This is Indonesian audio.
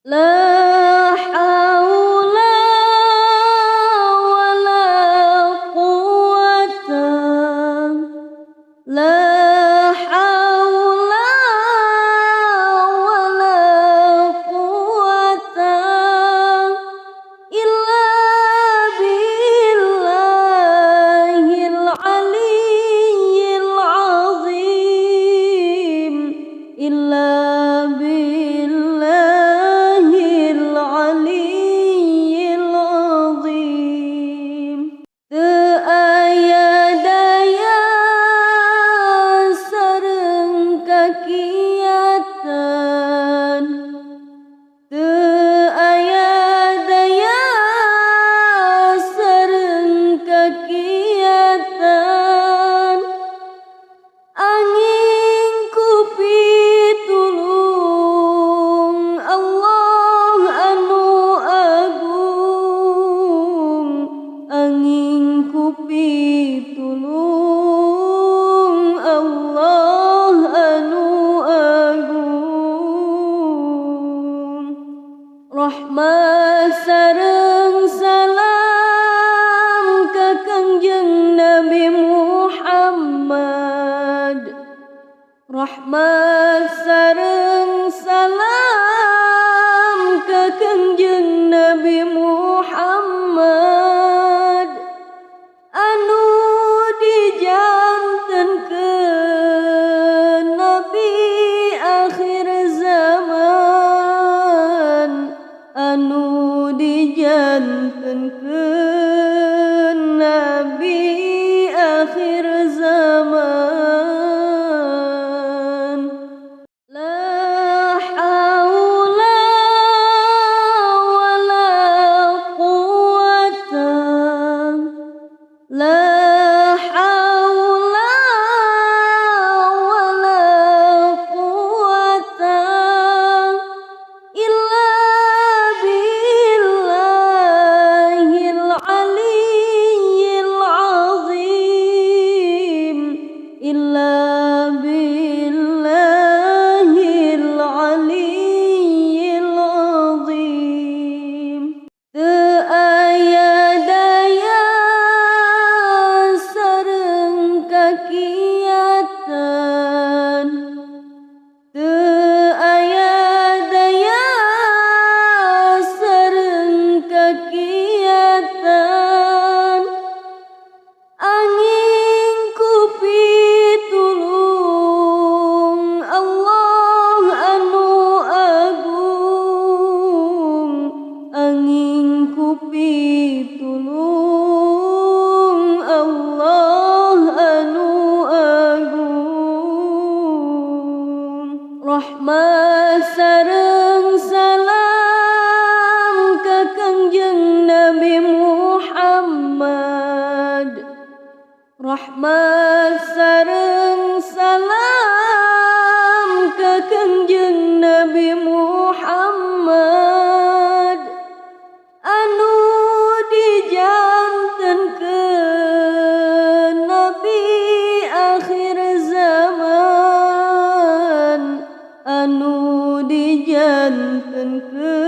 La haula wala quwwata, la haula wala quwwata illa billahil aliyyil azim, illa billahil aliyyil azim. Teu aya daya sareng kakiatan, teu aya daya sareng kakiatan, angin ku pitulung Allah anu agung, angin ku pitulung Allah anu agung. Rahmat sareng salam ka Kangjeng Nabi Muhammad, rahmat sareng salam ka Kangjeng Nabi Muhammad, anu dijantenkeun Nabi akhir zaman, anu dijantenkeun Nabi akhir zaman. La haula wala quwwata, la haula wala quwwata illa billahil aliyyil azim, illa billahil aliyyil azim. Teu aya daya sareng kakiatan, teu aya daya sareng kakiatan, angin ku pitulung Allah anu agung, angin ku pitulung Allah anu agung. Rahmat sareng salam ka Kangjeng Nabi Muhammad, rahmat sareng salam ka Kangjeng Nabi Muhammad, anu dijantenkeun Nabi akhir zaman, anu dijantenkeun